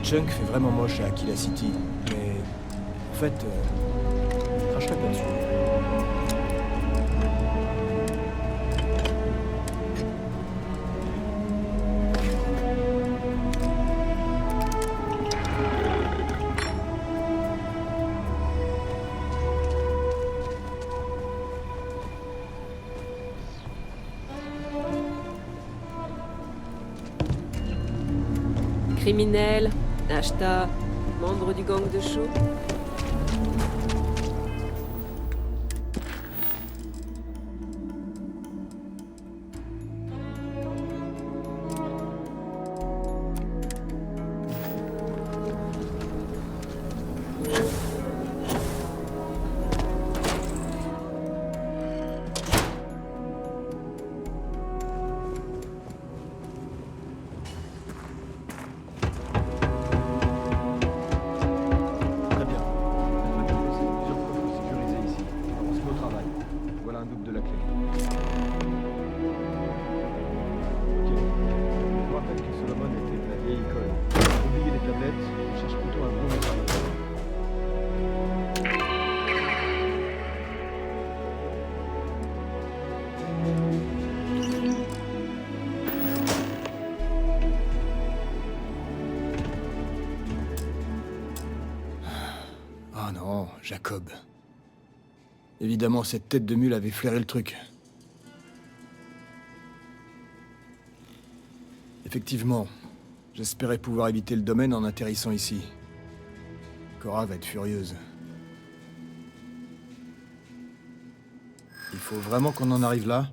junk fait vraiment moche à Aquila City, mais en fait, je cracherais pas dessus. Criminel, Ashta, membre du gang de Shaw. Très bien. La famille possède plusieurs coffres sécurisés ici. On se met au travail. Voilà un double de la clé. Ok. Je vous rappelle que Solomon était de la vieille école. Oubliez les tablettes, on cherche plutôt un bon métal. Ah non, Jacob. Évidemment, cette tête de mule avait flairé le truc. Effectivement, j'espérais pouvoir éviter le domaine en atterrissant ici. Cora va être furieuse. Il faut vraiment qu'on en arrive là?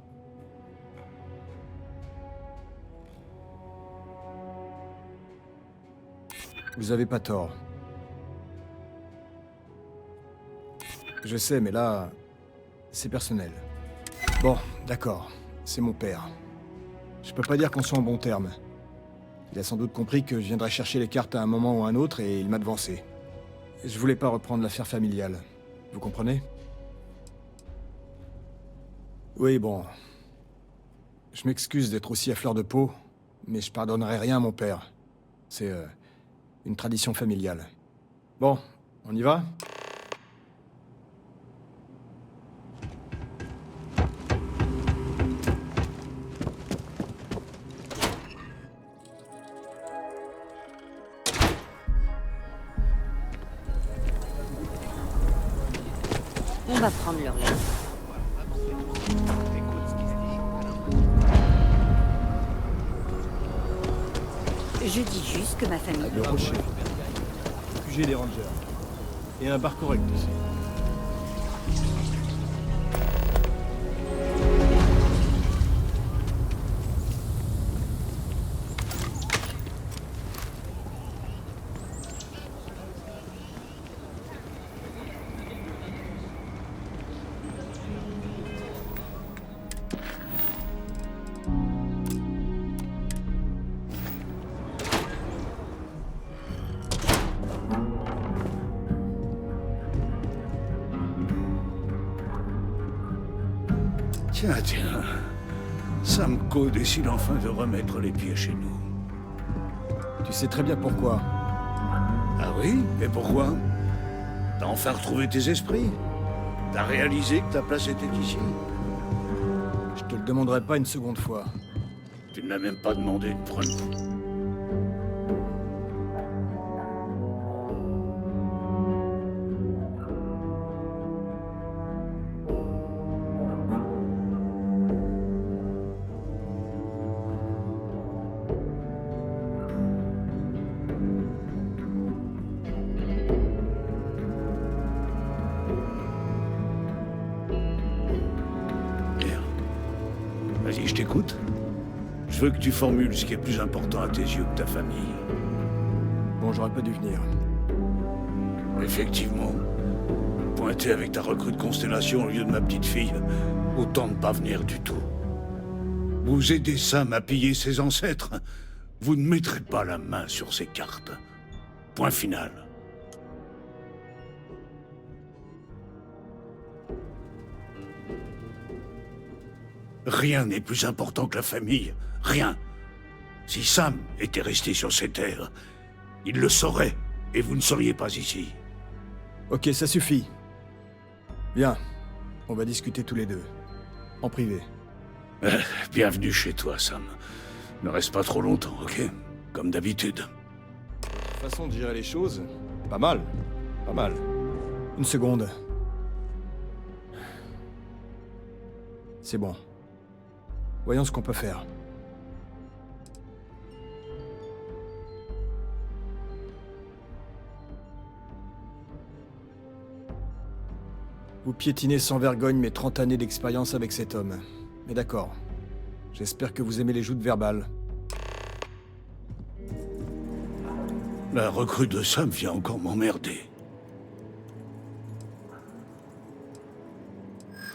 Vous avez pas tort. Je sais, mais là, c'est personnel. Bon, d'accord, c'est mon père. Je peux pas dire qu'on soit en bons termes. Il a sans doute compris que je viendrais chercher les cartes à un moment ou à un autre et il m'a devancé. Je voulais pas reprendre l'affaire familiale. Vous comprenez? Oui, bon. Je m'excuse d'être aussi à fleur de peau, mais je pardonnerai rien à mon père. C'est une tradition familiale. Bon, on y va? On va prendre leur lait. Je dis juste que ma famille... Le rocher. QG des rangers. Et un bar correct aussi. Tiens. Samco décide enfin de remettre les pieds chez nous. Tu sais très bien pourquoi. Ah oui? Et pourquoi? T'as enfin retrouvé tes esprits? T'as réalisé que ta place était ici? Je te le demanderai pas une seconde fois. Tu ne m'as même pas demandé de prendre... Vas-y, je t'écoute. Je veux que tu formules ce qui est plus important à tes yeux que ta famille. Bon, j'aurais pas dû venir. Effectivement. Pointer avec ta recrue de Constellation au lieu de ma petite fille, autant ne pas venir du tout. Vous aidez Sam à piller ses ancêtres. Vous ne mettrez pas la main sur ces cartes. Point final. Rien n'est plus important que la famille. Rien. Si Sam était resté sur ces terres, Il le saurait, et vous ne seriez pas ici. Ok, ça suffit. Viens, on va discuter tous les deux. En privé. Bienvenue chez toi, Sam. Ne reste pas trop longtemps, ok? Comme d'habitude. Façon de gérer les choses, pas mal. Pas mal. Une seconde. C'est bon. Voyons ce qu'on peut faire. Vous piétinez sans vergogne mes 30 années d'expérience avec cet homme. Mais d'accord. J'espère que vous aimez les joutes verbales. La recrue de Sam vient encore m'emmerder.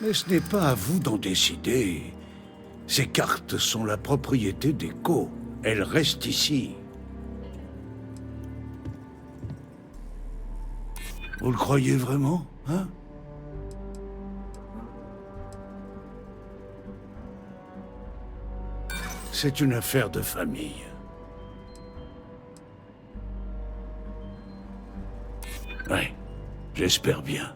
Mais ce n'est pas à vous d'en décider. Ces cartes sont la propriété d'Echo. Elles restent ici. Vous le croyez vraiment, hein? C'est une affaire de famille. Ouais, j'espère bien.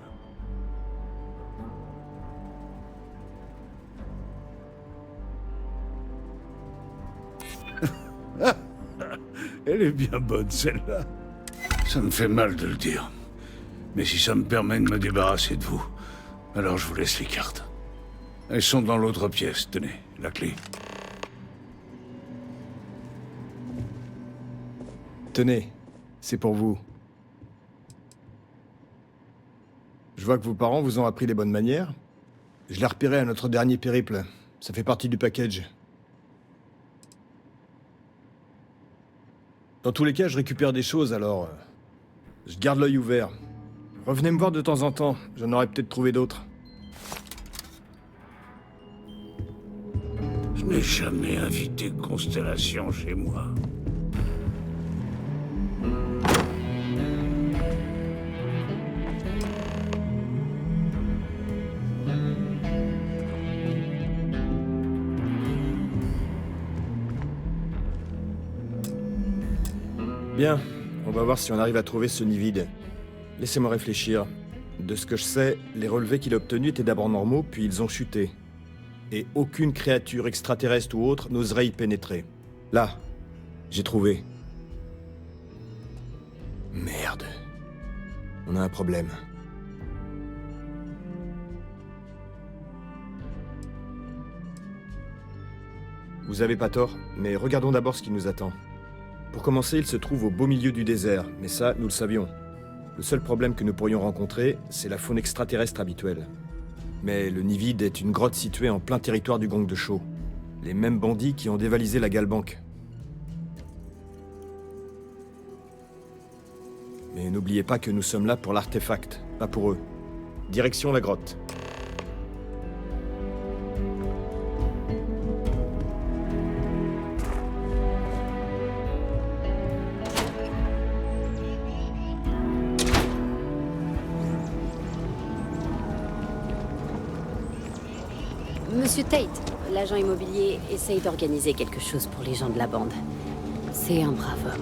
Elle est bien bonne, celle-là. Ça me fait mal de le dire. Mais si ça me permet de me débarrasser de vous, alors je vous laisse les cartes. Elles sont dans l'autre pièce. Tenez, la clé. Tenez, c'est pour vous. Je vois que vos parents vous ont appris les bonnes manières. Je l'ai repéré à notre dernier périple. Ça fait partie du package. Dans tous les cas, je récupère des choses, alors... je garde l'œil ouvert. Revenez me voir de temps en temps, j'en aurais peut-être trouvé d'autres. Je n'ai jamais invité Constellation chez moi. Bien, on va voir si on arrive à trouver ce nid vide. Laissez-moi réfléchir. De ce que je sais, les relevés qu'il a obtenus étaient d'abord normaux, puis ils ont chuté. Et aucune créature extraterrestre ou autre n'oserait y pénétrer. Là, j'ai trouvé. Merde. On a un problème. Vous avez pas tort, mais regardons d'abord ce qui nous attend. Pour commencer, il se trouve au beau milieu du désert, mais ça, nous le savions. Le seul problème que nous pourrions rencontrer, c'est la faune extraterrestre habituelle. Mais le nid vide est une grotte située en plein territoire du gang de Shaw. Les mêmes bandits qui ont dévalisé la Galbank. Mais n'oubliez pas que nous sommes là pour l'artefact, pas pour eux. Direction la grotte. Monsieur Tate, l'agent immobilier, essaye d'organiser quelque chose pour les gens de la bande. C'est un brave homme.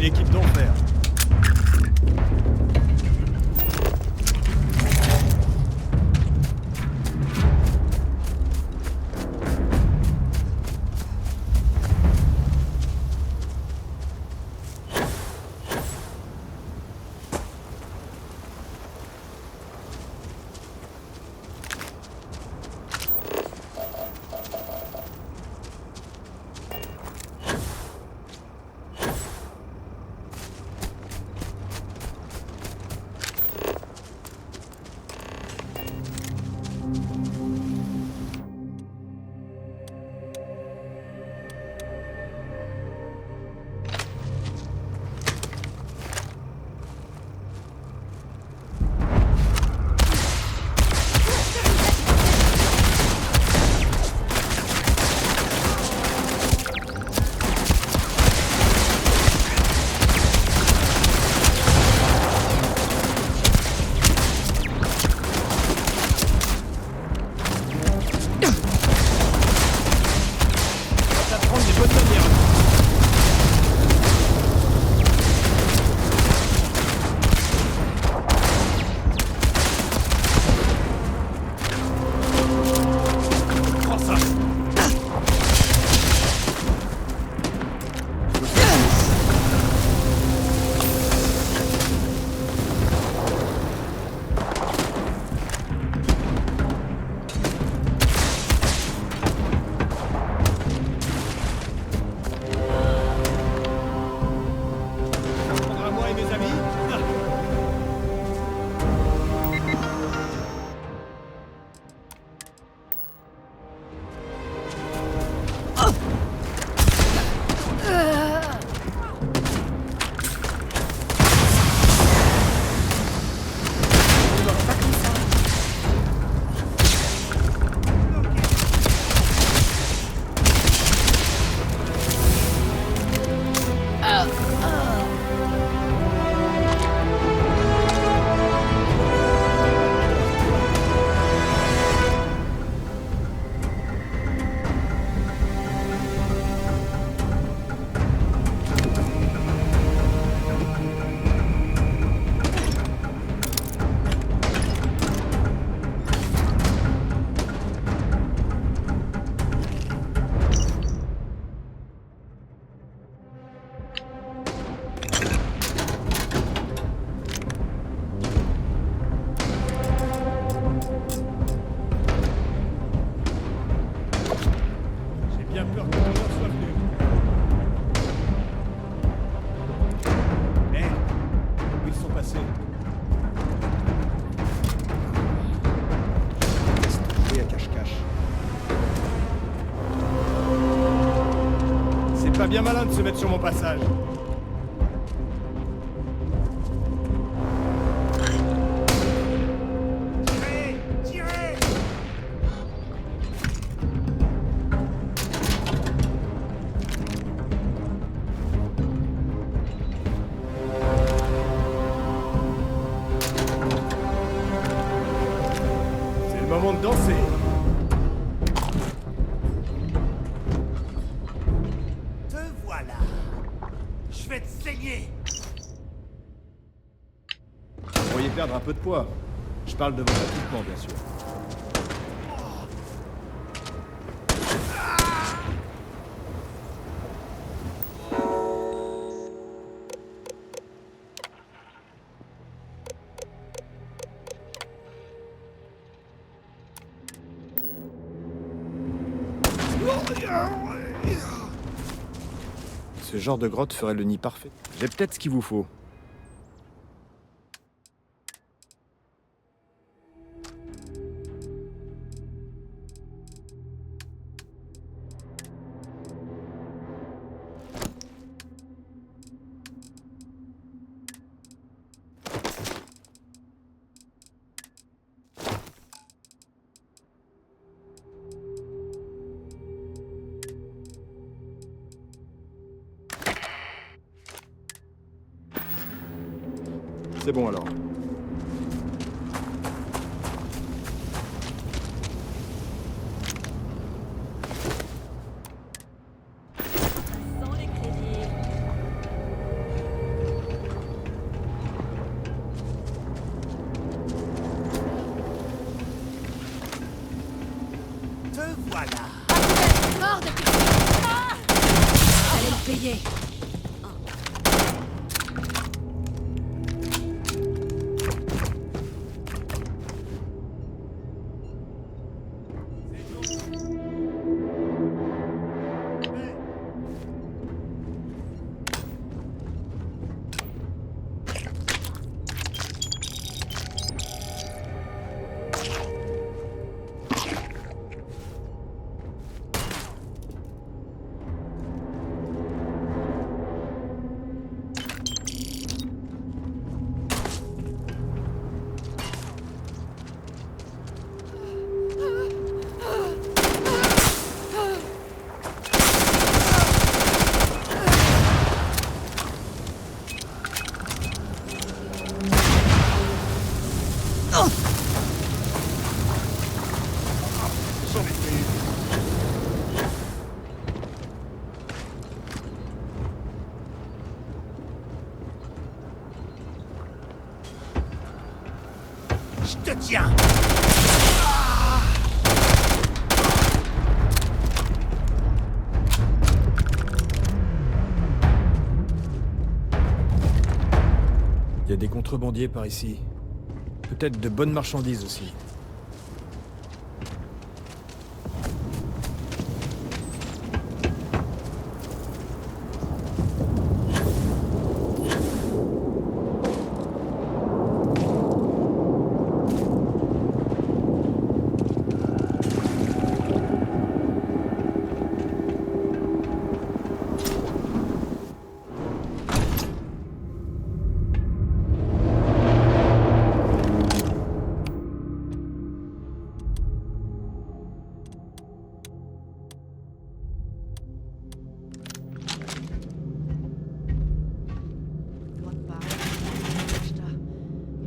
une équipe d'enfer. Pas bien malin de se mettre sur mon passage. Tirez! Tirez! C'est le moment de danser. Je vais te saigner! Vous pourriez perdre un peu de poids. Je parle de votre équipement, bien sûr. Ce genre de grotte ferait le nid parfait. J'ai peut-être ce qu'il vous faut. C'est bon alors. Sans les crédits. Voilà. Mort depuis... Ah, allez le payer. Je te tiens. Il y a des contrebandiers par ici. Peut-être de bonnes marchandises aussi.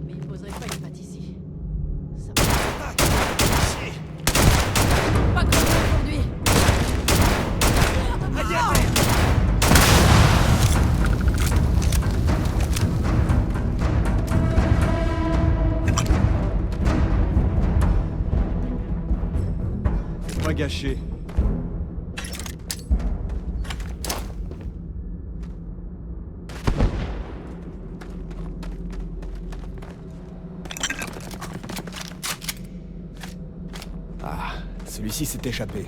Mais il poserait pas une patte ici. Ça pas comme aujourd'hui. Allez, à terre. Faut pas gâcher. Ah, celui-ci s'est échappé.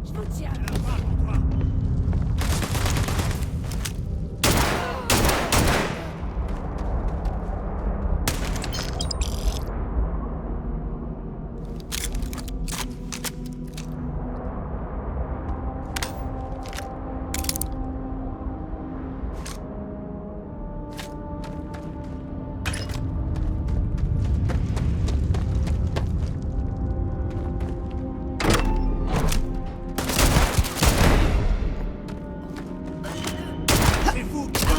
Je vous tiens. C'est vous qui me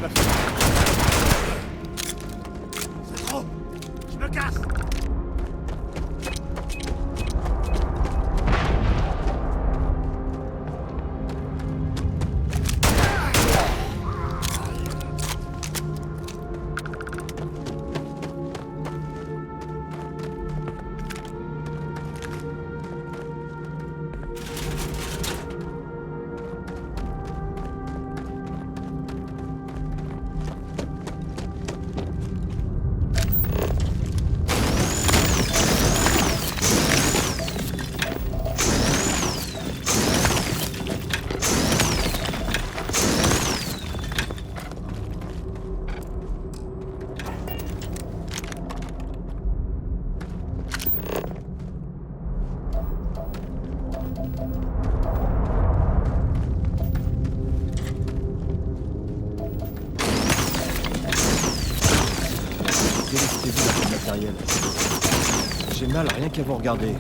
faites. C'est trop. Je me casse. Délestez-vous de matériel. J'ai mal rien qu'à vous regarder.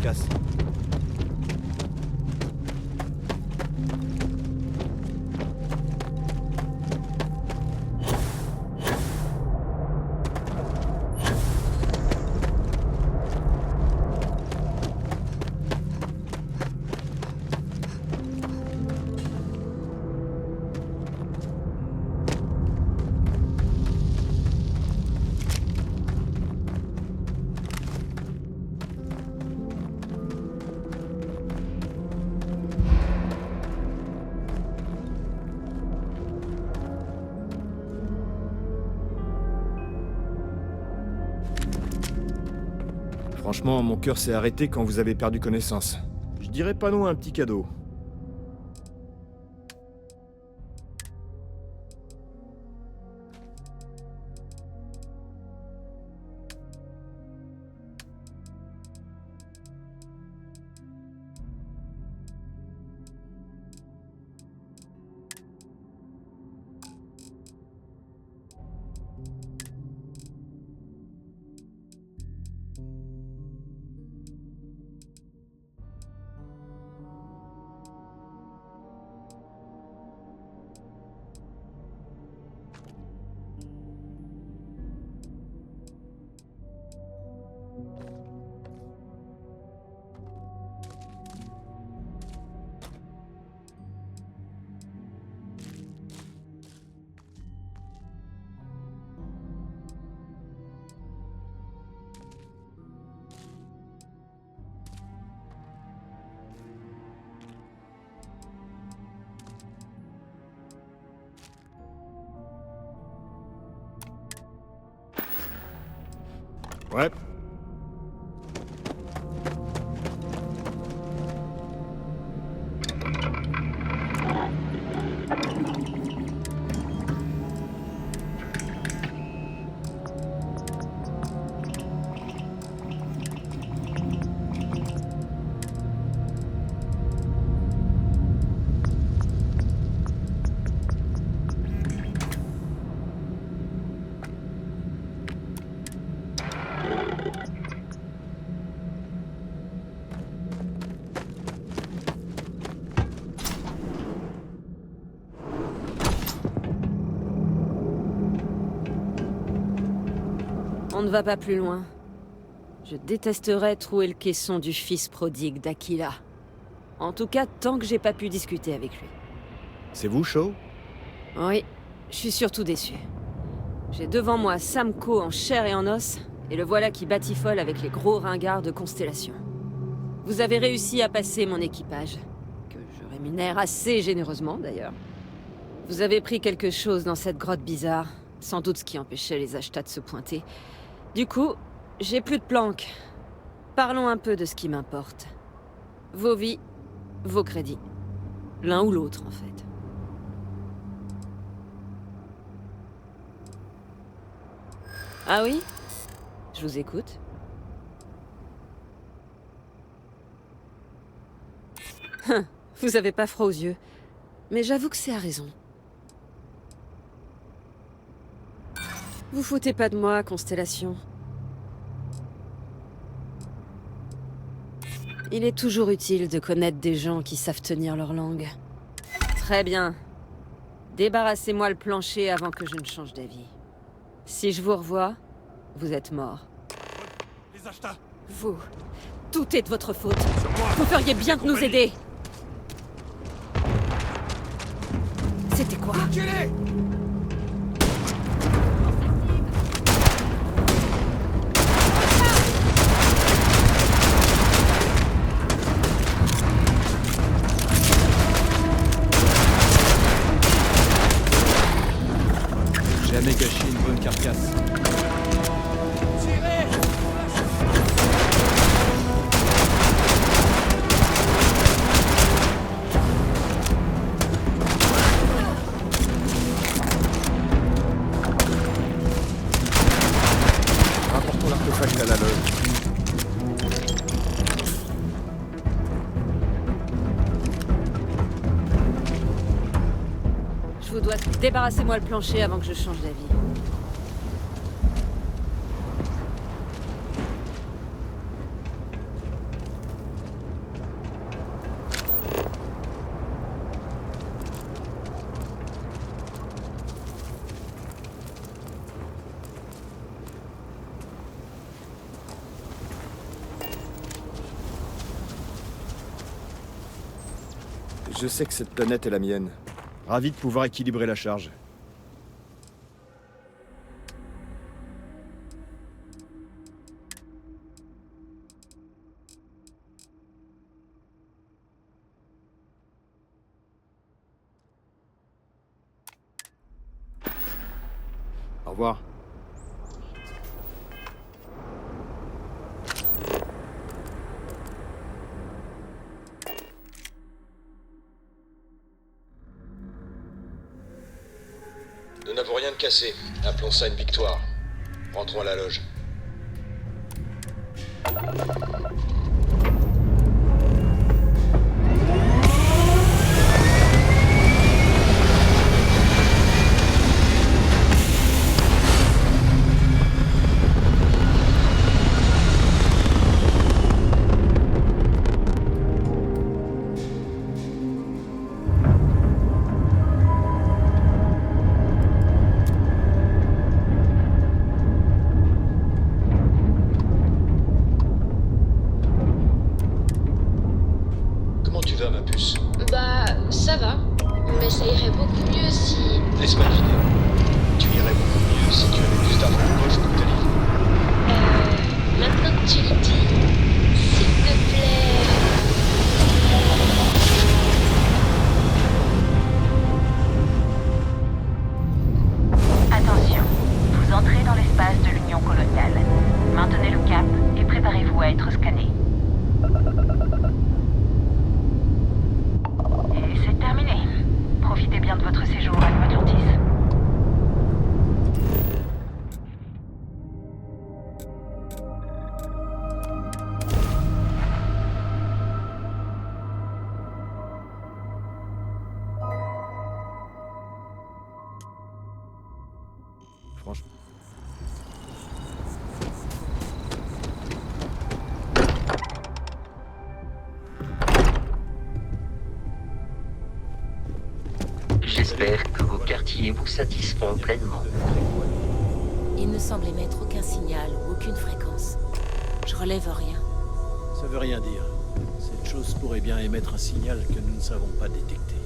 Carcasse. Franchement, mon cœur s'est arrêté quand vous avez perdu connaissance. Je dirais pas non à un petit cadeau. Ouais. On ne va pas plus loin. Je détesterais trouver le caisson du fils prodigue d'Aquila. En tout cas, tant que j'ai pas pu discuter avec lui. C'est vous, Shaw? Oui, je suis surtout déçu. J'ai devant moi Samco en chair et en os, et le voilà qui batifole avec les gros ringards de Constellation. Vous avez réussi à passer mon équipage, que je rémunère assez généreusement d'ailleurs. Vous avez pris quelque chose dans cette grotte bizarre, sans doute ce qui empêchait les Ashta de se pointer. Du coup, j'ai plus de planques. Parlons un peu de ce qui m'importe. Vos vies, vos crédits. L'un ou l'autre, en fait. Ah oui? Je vous écoute. Vous avez pas froid aux yeux. Mais j'avoue que c'est à raison. Vous foutez pas de moi, Constellation. Il est toujours utile de connaître des gens qui savent tenir leur langue. Très bien. Débarrassez-moi le plancher avant que je ne change d'avis. Si je vous revois, vous êtes mort. Les Ashta. Vous. Tout est de votre faute. Vous feriez bien de nous aider. C'était quoi? Tuez-les! Jamais gâché une bonne carcasse. Tirez! Rapportons l'artefact à la loge. Je vous dois... Débarrassez-moi le plancher avant que je change d'avis. Je sais que cette planète est la mienne. Ravi de pouvoir équilibrer la charge. Au revoir. Nous n'avons rien de cassé. Appelons ça une victoire. Rentrons à la loge. Ça va, mais ça irait beaucoup mieux si... Laisse-moi deviner. Tu irais beaucoup mieux si tu avais plus d'argent en poche pour tes livres. Maintenant que tu le dis, s'il te plaît... Attention, vous entrez dans l'espace de l'Union coloniale. Maintenez le cap et préparez-vous à être scanné. Et c'est terminé. Profitez bien de votre séjour à New-Atlantis. Franchement. J'espère que vos quartiers vous satisfont pleinement. Il ne semble émettre aucun signal ou aucune fréquence. Je relève rien. Ça veut rien dire. Cette chose pourrait bien émettre un signal que nous ne savons pas détecter.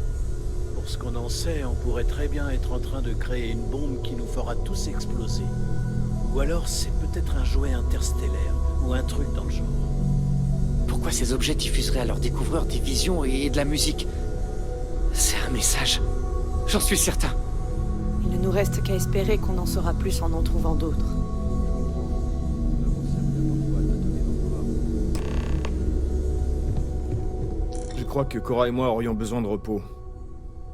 Pour ce qu'on en sait, on pourrait très bien être en train de créer une bombe qui nous fera tous exploser. Ou alors c'est peut-être un jouet interstellaire, ou un truc dans le genre. Pourquoi ces objets diffuseraient à leurs découvreurs des visions et de la musique? C'est un message. J'en suis certain. Il ne nous reste qu'à espérer qu'on en saura plus en trouvant d'autres. Je crois que Cora et moi aurions besoin de repos.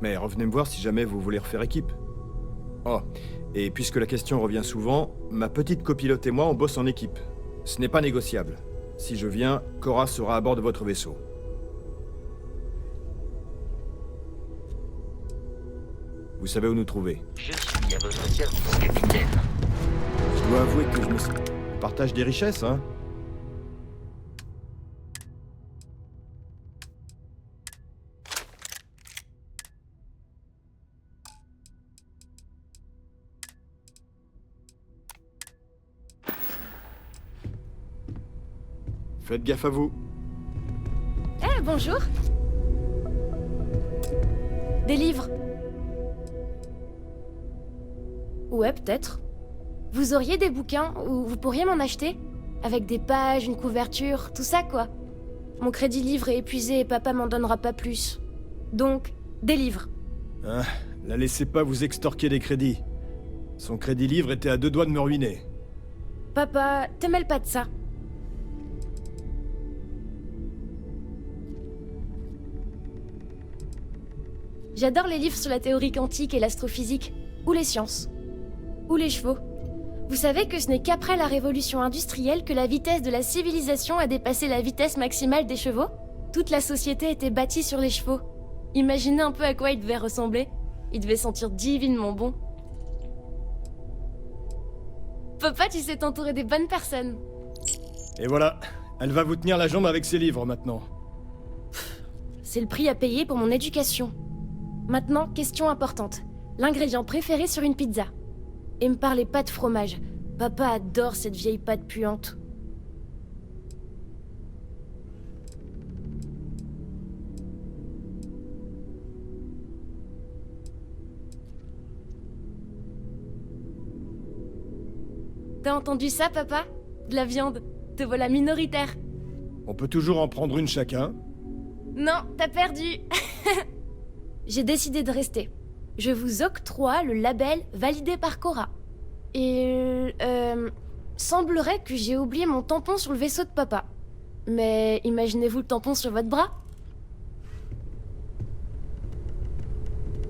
Mais revenez me voir si jamais vous voulez refaire équipe. Oh, et puisque la question revient souvent, ma petite copilote et moi on bosse en équipe. Ce n'est pas négociable. Si je viens, Cora sera à bord de votre vaisseau. Vous savez où nous trouver. Je suis à votre service, capitaine. Je dois avouer que je me... On partage des richesses, hein? Faites gaffe à vous. Eh, bonjour. Des livres. Ouais, peut-être. Vous auriez des bouquins, ou vous pourriez m'en acheter? Avec des pages, une couverture, tout ça, quoi. Mon crédit livre est épuisé et papa m'en donnera pas plus. Donc, des livres. Ah, la laissez pas vous extorquer des crédits. Son crédit livre était à 2 doigts de me ruiner. Papa, te mêle pas de ça. J'adore les livres sur la théorie quantique et l'astrophysique, ou les sciences, ou les chevaux. Vous savez que ce n'est qu'après la révolution industrielle que la vitesse de la civilisation a dépassé la vitesse maximale des chevaux? Toute la société était bâtie sur les chevaux. Imaginez un peu à quoi il devait ressembler. Il devait sentir divinement bon. Papa, tu sais t'entourer des bonnes personnes. Et voilà, elle va vous tenir la jambe avec ses livres maintenant. C'est le prix à payer pour mon éducation. Maintenant, question importante. L'ingrédient préféré sur une pizza. Et me parlez pas de fromage. Papa adore cette vieille pâte puante. T'as entendu ça, papa? De la viande. Te voilà minoritaire. On peut toujours en prendre une chacun. Non, t'as perdu. J'ai décidé de rester. Je vous octroie le label validé par Cora. Et... semblerait que j'ai oublié mon tampon sur le vaisseau de papa. Mais imaginez-vous le tampon sur votre bras?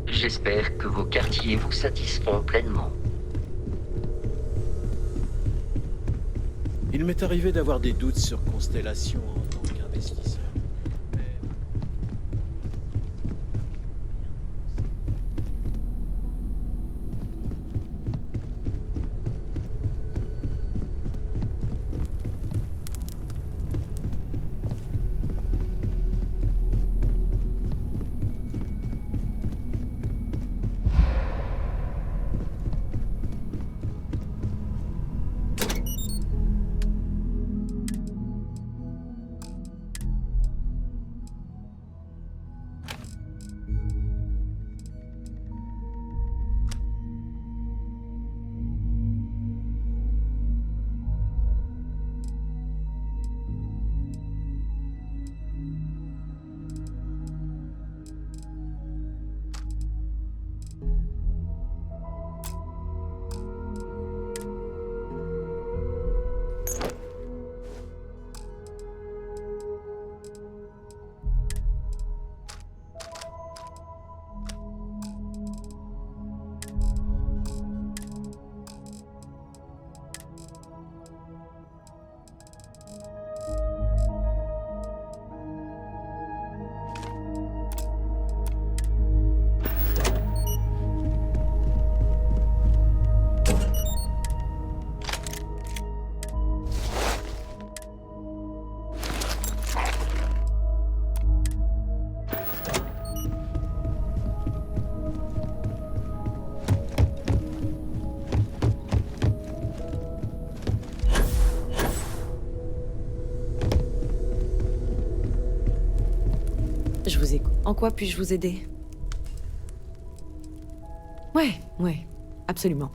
J'espère que vos quartiers vous satisfont pleinement. Il m'est arrivé d'avoir des doutes sur Constellation en tant qu'investisseur. Je vous écoute. En quoi puis-je vous aider? Ouais, absolument.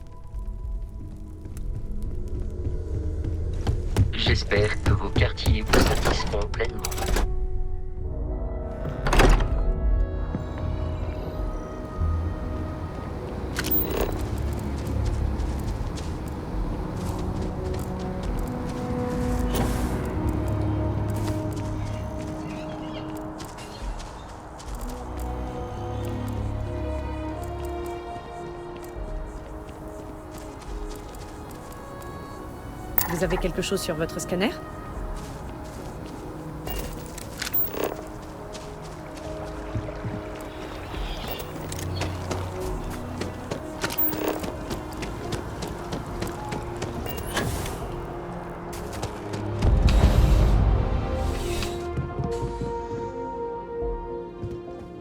J'espère que vos quartiers vous satisfont pleinement. Vous avez quelque chose sur votre scanner?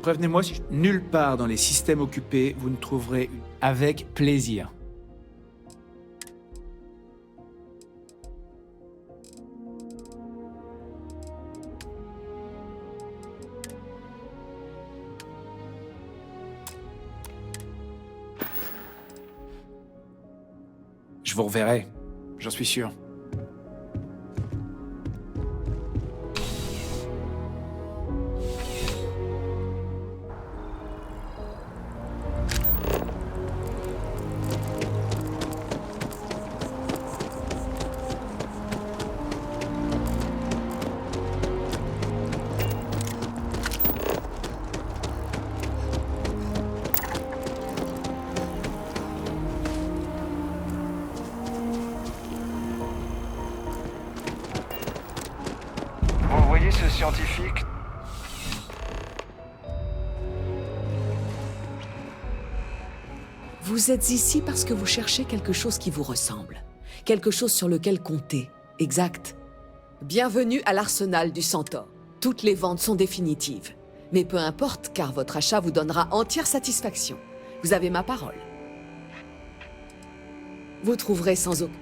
Prévenez-moi si nulle part dans les systèmes occupés vous ne trouverez une... Avec plaisir. Je vous reverrai, j'en suis sûr. Vous voyez ce scientifique? Vous êtes ici parce que vous cherchez quelque chose qui vous ressemble. Quelque chose sur lequel compter. Exact. Bienvenue à l'arsenal du Centaure. Toutes les ventes sont définitives. Mais peu importe, car votre achat vous donnera entière satisfaction. Vous avez ma parole. Vous trouverez sans aucun...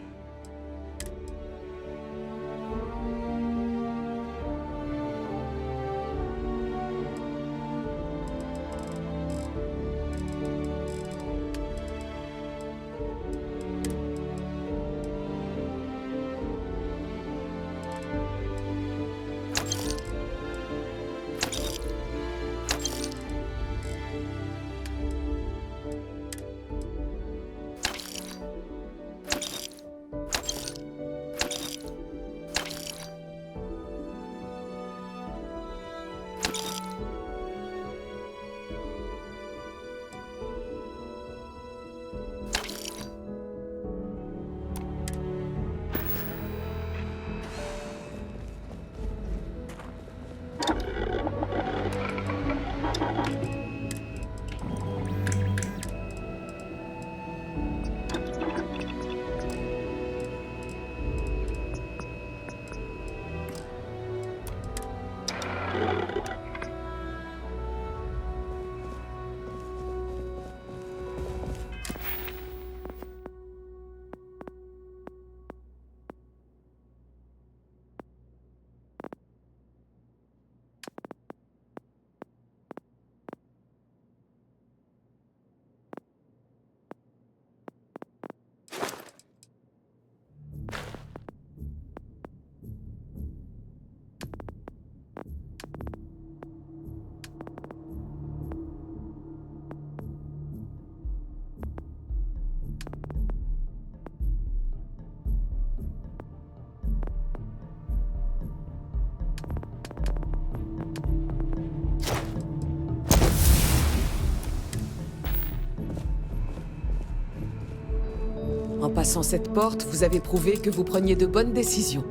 En passant cette porte, vous avez prouvé que vous preniez de bonnes décisions.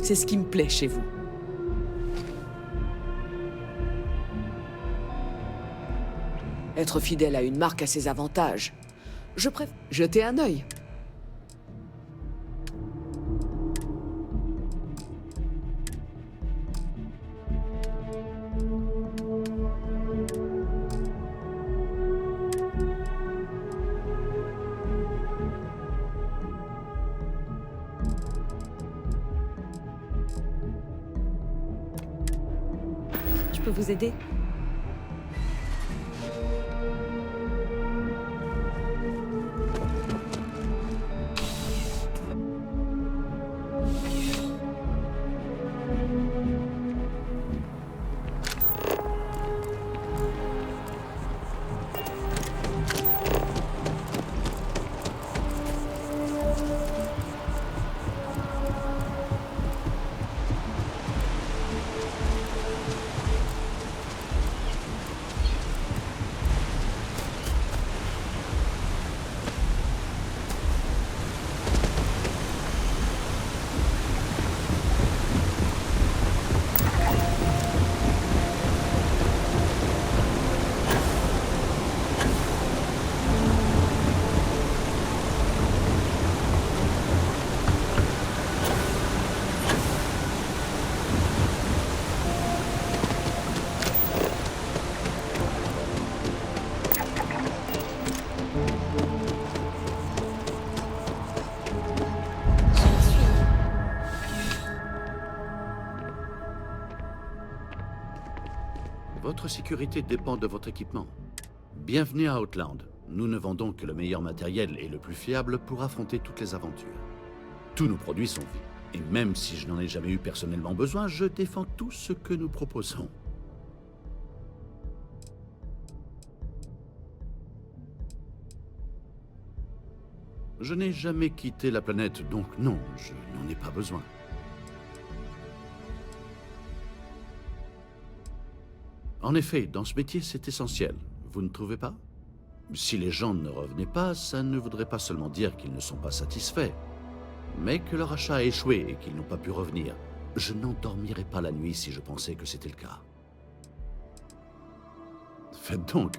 C'est ce qui me plaît chez vous. Être fidèle à une marque a ses avantages. Je préfère jeter un œil. Je peux vous aider? Votre sécurité dépend de votre équipement. Bienvenue à Outland. Nous ne vendons que le meilleur matériel et le plus fiable pour affronter toutes les aventures. Tous nos produits sont vifs. Et même si je n'en ai jamais eu personnellement besoin, je défends tout ce que nous proposons. Je n'ai jamais quitté la planète, donc non, je n'en ai pas besoin. En effet, dans ce métier, c'est essentiel. Vous ne trouvez pas? Si les gens ne revenaient pas, ça ne voudrait pas seulement dire qu'ils ne sont pas satisfaits, mais que leur achat a échoué et qu'ils n'ont pas pu revenir. Je n'endormirais pas la nuit si je pensais que c'était le cas. Faites donc.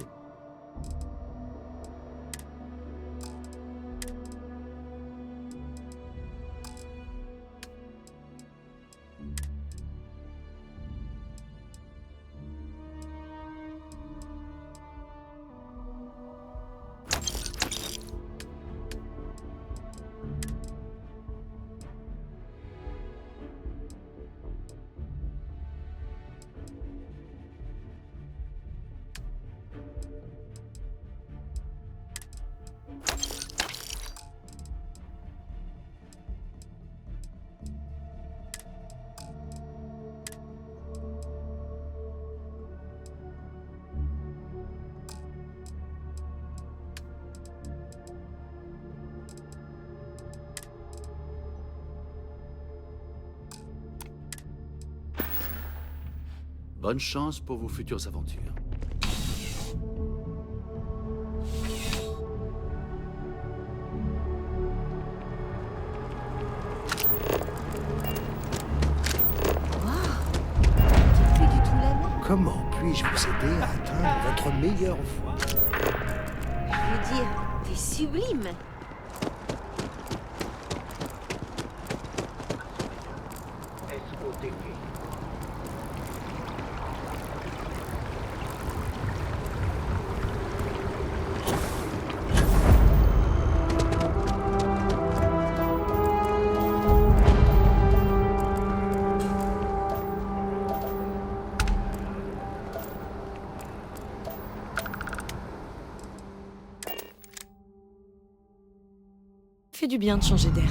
Bonne chance pour vos futures aventures. Comment puis-je vous aider à atteindre votre meilleure voie? Je veux dire, t'es sublime. Fait du bien de changer d'air.